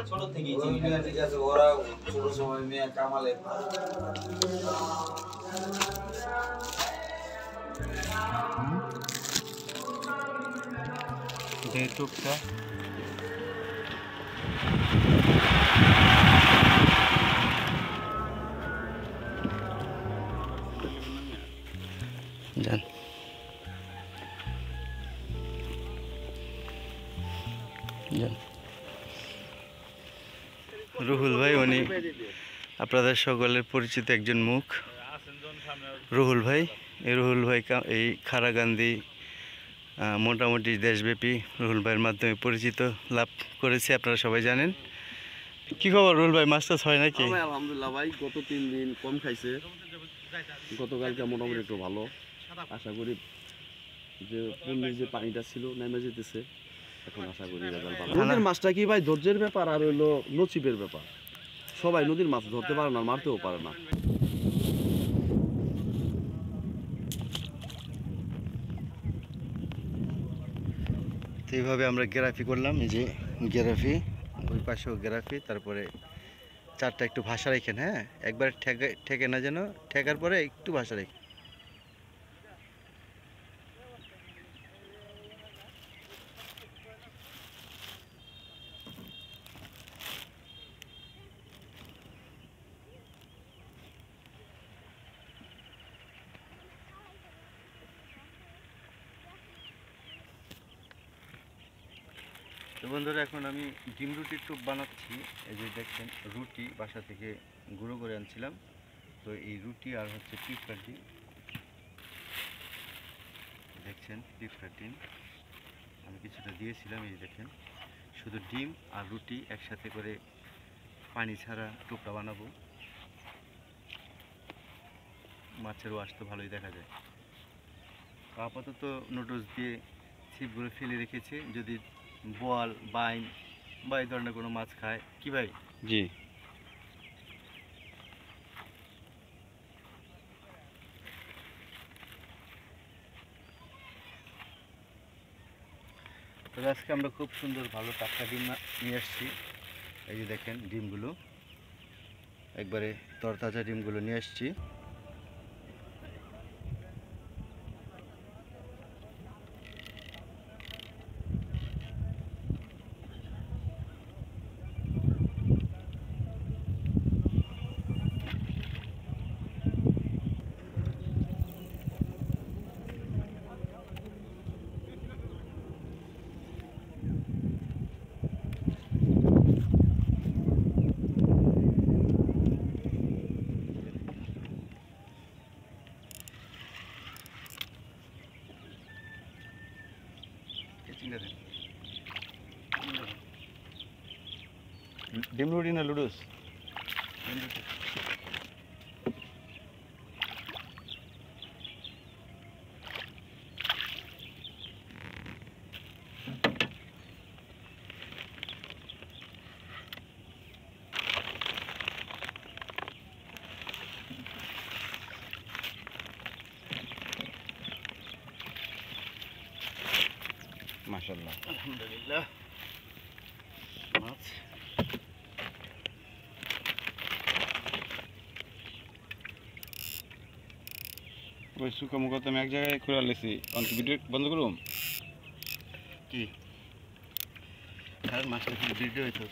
ছোট থেকেই ওই চিনি মিয়া ঠিক আছে, ওরা ছোট সময় মিয়া কামালে টুকটা যান যান। রুহুল ভাই উনি আপনাদের সকলের পরিচিত একজন মুখ। রুহুল ভাই, এই রুহুল ভাই এই খারাগান্ধী মোটামুটি দেশব্যাপী রুহুল ভাইয়ের মাধ্যমে পরিচিত লাভ করেছে, আপনারা সবাই জানেন। কি খবর রুহুল ভাই, মাছ টাছ হয় নাকি? আলহামদুলিল্লাহ ভাই, গত 3 দিন কম খাইছে, গতকালকে মোটামুটি একটু ভালো। আশা করি যে পূর্ণির যে পানিটা ছিল নেমে যেতেছে, এখন আশা করি রেজাল্ট ভালো। নদীর মাছটা কি ভাই ধৈর্যের ব্যাপার আর হইলো নসিবের ব্যাপার। সবাই নদীর মাছ ধরতে পারে না, মারতেও পারে না। তো এইভাবে আমরা গ্রাফি করলাম, এই যে গ্রাফি, ওই পাশেও গ্রাফি, তারপরে চারটা একটু ভাষা রেখেন, হ্যাঁ একবার ঠেকে না যেন, ঠেকার পরে একটু ভাষা রেখে। তো বন্ধুরা, এখন আমি ডিম রুটির টোপ বানাচ্ছি। এই যে দেখছেন, রুটি বাসা থেকে গুঁড়ো করে আনছিলাম। তো এই রুটি আর হচ্ছে পিঁপড়ার ডিম, দেখছেন পিঁপড়ার ডিম আমি কিছুটা দিয়েছিলাম। এই দেখেন, শুধু ডিম আর রুটি একসাথে করে পানি ছাড়া টোপটা বানাবো। মাছের ওয়াশ তো ভালোই দেখা যায়। আপাতত নুডলস দিয়ে ছিপগুলো ফেলে রেখেছি, যদি বোয়াল বাইন বা এই ধরনের কোনো মাছ খায়। কি ভাই? জি। তবে আজকে আমরা খুব সুন্দর ভালো টাটকা ডিম নিয়ে আসছি। এই যে দেখেন ডিমগুলো, একবারে তরতাজা ডিমগুলো নিয়ে আসছি। ডিম রুটি না লুডুস? মাশাআল্লাহ, আলহামদুলিল্লাহ। মাছ ওই শুকা মুখ তো আমি এক জায়গায় করে লেছি, ভিডিও বন্ধ করুম কি আর মাছটা কি ভিডিও হইতো।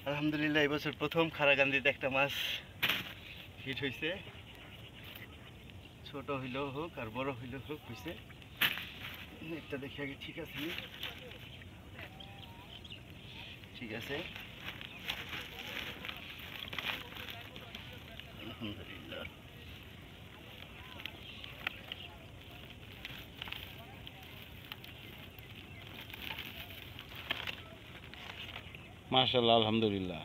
আলহামদুলিল্লাহ, এবছর প্রথম খারাগান্দিতে একটা মাছ হিট হয়েছে। ছোট হইলেও হোক আর বড় হইলেও হোক হয়েছে। একটা দেখে আগে, ঠিক আছে ঠিক আছে, আলহামদুলিল্লাহ। মাশাআল্লাহ, আলহামদুলিল্লাহ।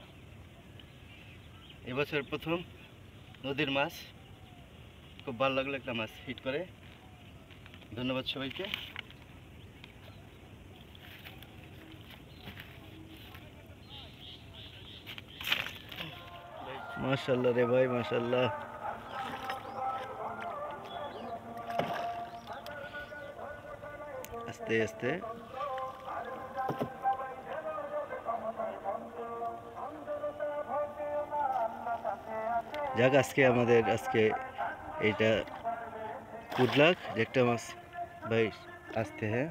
এবছর প্রথম নদীর মাছ, খুব ভালো লাগলো একটা মাছ হিট করে। ধন্যবাদ সবাইকে। মাশাআল্লাহ রে ভাই, মাশাআল্লাহ। আস্তে আস্তে যাক, আজকে এইটা গুড লাক যে একটা মাছ ভাই। আসতে হ্যাঁ,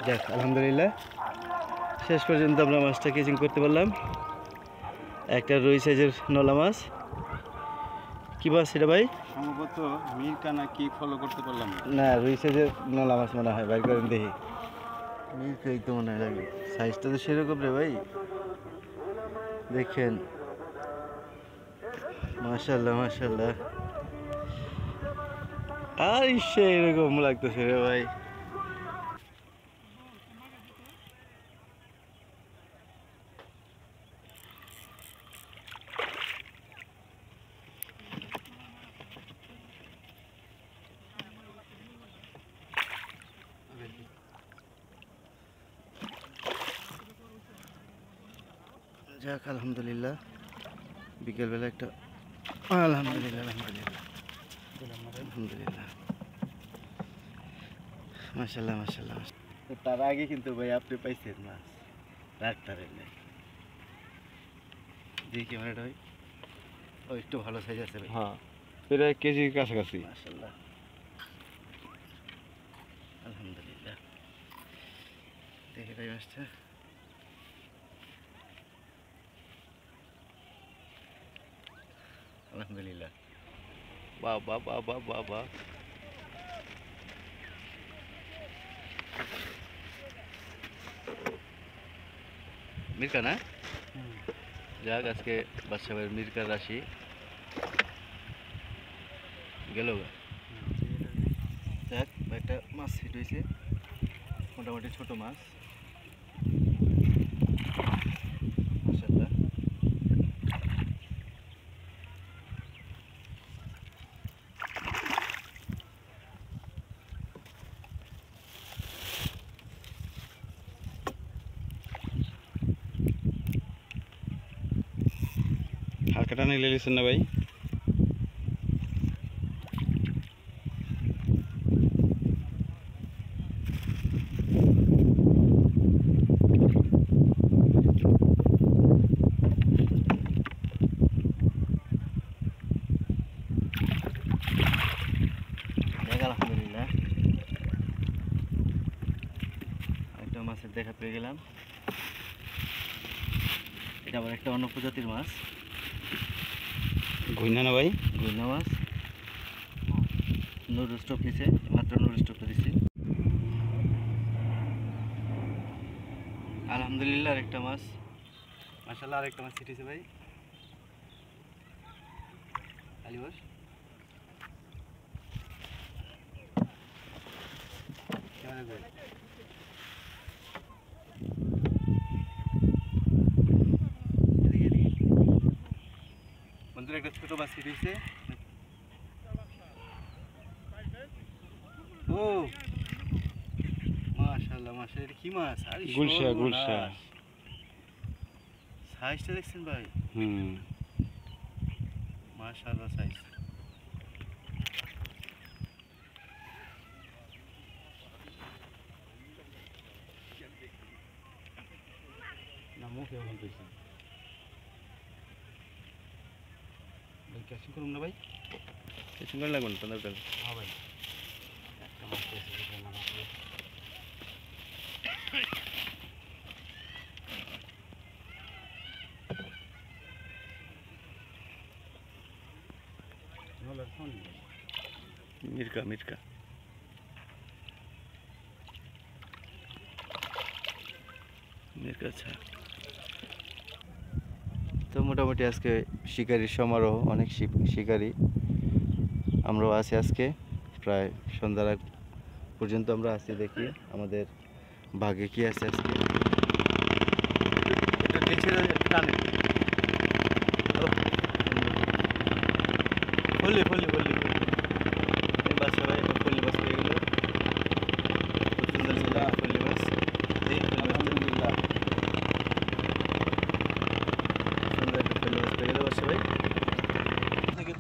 যাক আলহামদুলিল্লাহ শেষ পর্যন্ত আমরা মাছটা কেচিং করতে পারলাম। একটা রুই সাইজের নলা মাছ। কি মাছ সেটা ভাই? সম্ভবত মিরকানা কি ফলো করতে পারলাম না। না, রুই সাইজের নলা মাছ মনে হয়, বাইর করেন দেখি। মিরকাই তো মনে হয় লাগে, সাইজটা তো সেরকম রে ভাই, দেখেন। মাশাআল্লাহ মাশাআল্লাহ, আর এরকম লাগতেছে রে ভাই। যাক আলহামদুলিল্লাহ, বিকেলবেলা একটা আলহামদুলিল্লাহ আলহামদুলিল্লাহ আলহামদুলিল্লাহ, মাশাআল্লাহ মাশাআল্লাহ। তার আগে কিন্তু ভাই আপনি পাইছেন মাছ, রাখতারেন নাই। দেখি ক্যামেরাটা ভাই, ও একটু ভালো সাইজ আছে ভাই। হ্যাঁ, প্রায় কেজির কাছাকাছি। মাশাআল্লাহ আলহামদুলিল্লাহ। দেখি ভাই মাছটা, আলহামদুলিল্লাহ। বাহ বাহ বাহ বাহ বাহ বাহ, মিরকা না? যাক আজকে বাদশা ভাইয়ের মিরকার রাশি গেল। যাক একটা মাছ হিট হয়েছে, মোটামুটি ছোট মাছ, মাশাআল্লাহ। হালকা টানে লেলিছেন না ভাই? আলহামদুলিল্লাহ একটা মাছের দেখা পেয়ে গেলাম। এটা আবার একটা অন্য প্রজাতির মাছ, ঘুইনা না ভাই? গুইনা মাছ। নুর স্টপ নিছে, মাত্র নুর স্টপটা দিছি। আলহামদুলিল্লাহ আরেকটা মাছ, মাশাআল্লাহ আরেকটা মাছ ছিটেছে ভাই। আলি বস, ক্যামেরা ভাই। বন্ধুরা একটা ছোট মাছ ছিটেছে। ও মাশাআল্লাহ মাশাআল্লাহ, এটা কি মাছ? আরে গুলশা গুলশা। সাইজটা দেখছেন ভাই? হুম, মাশাআল্লাহ সাইজ। না মুখে বলতেছি ভাই, ক্যাচিং করুন না ভাই? ক্যাচিং করে লাগবে না তো দরকার। হ্যাঁ ভাই, একটা মাছ পেয়েছে যেটা নাম আছে। মিরকা মিরকা। মিরকা, আচ্ছা। তো মোটামুটি আজকে শিকারির সমারোহ, অনেক শিকারি আমরাও আছি আজকে, প্রায় সন্ধ্যার আগ পর্যন্ত আমরা আছি। দেখি আমাদের ভাগে কি আছে আজকে। এটা নিচে টানে, হলি হলি হলি।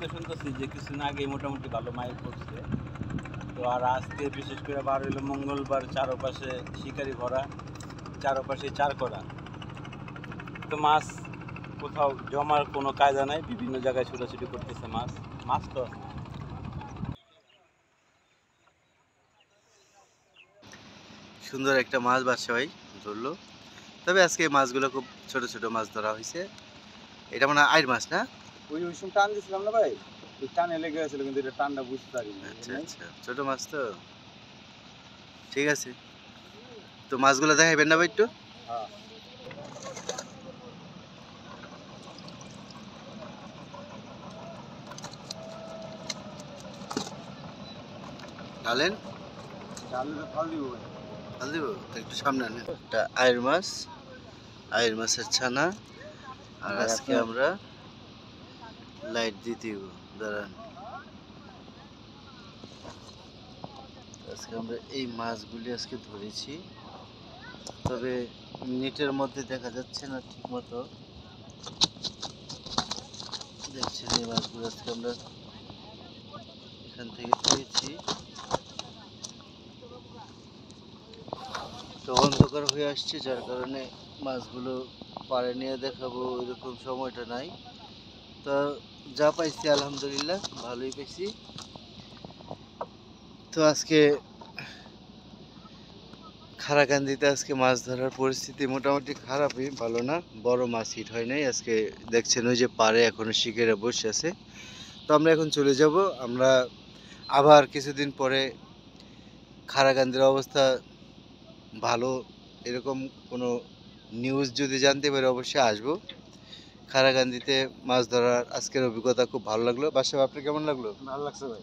তো শুনতেছি যে কিছুদিন আগে মোটামুটি ভালো মাইক করছে। তো আর আজকে বিশেষ করে বার হইলো মঙ্গলবার, চারপাশে শিকারি ভরা, চারপাশে চার করা। তো মাছ কোথাও জমার কোনো কায়দা নাই, বিভিন্ন জায়গায় ছুটাছুটি করতেছে মাছ। মাছ তো সুন্দর একটা মাছ বাদশা ভাই ধরলো। তবে আজকে এই মাছগুলো খুব ছোট ছোট মাছ ধরা হয়েছে। এটা মানে আইর মাছ না? ওই সময় টান দিয়েছিলাম না ভাই, ওই টানে লেগে গেছিল, কিন্তু এটা টানটা বুঝতে পারিনি। আচ্ছা আচ্ছা, ছোট মাছ তো, ঠিক আছে। তো মাছগুলো দেখাইবেন না ভাই একটু? হ্যাঁ, ডালেন টানলে তো ফাল দিব ভাই। ভাল দিব তো, একটু সামনে আনেন। একটা আইর মাছ, আইর মাছের ছানা। আর আজকে আমরা লাইট দিতে দাঁড়ান। আজকে আমরা এই মাছগুলি আজকে ধরেছি, তবে নেটের মধ্যে দেখা যাচ্ছে না ঠিক মতো। দেখছেন এই মাছগুলো আজকে আমরা এখান থেকে পেয়েছি। তো অন্ধকার হয়ে আসছে, যার কারণে মাছগুলো পাড়ে নিয়ে দেখাবো এরকম সময়টা নাই। তো যা পাইছি আলহামদুলিল্লাহ ভালোই পেয়েছি। তো আজকে খারাকান্দিতে আজকে মাছ ধরার পরিস্থিতি মোটামুটি খারাপই, ভালো না। বড় মাছ হিট হয় নাই আজকে। দেখছেন ওই যে পাড়ে এখনো শিকারে বসে আছে। তো আমরা এখন চলে যাব। আমরা আবার কিছুদিন পরে খারাকান্দির অবস্থা ভালো এরকম কোনো নিউজ যদি জানতে পারি অবশ্যই আসবো। খারাকান্দিতে মাছ ধরার আজকের অভিজ্ঞতা খুব ভালো লাগলো। বাসা আপনার কেমন লাগলো? ভালো লাগছে ভাই।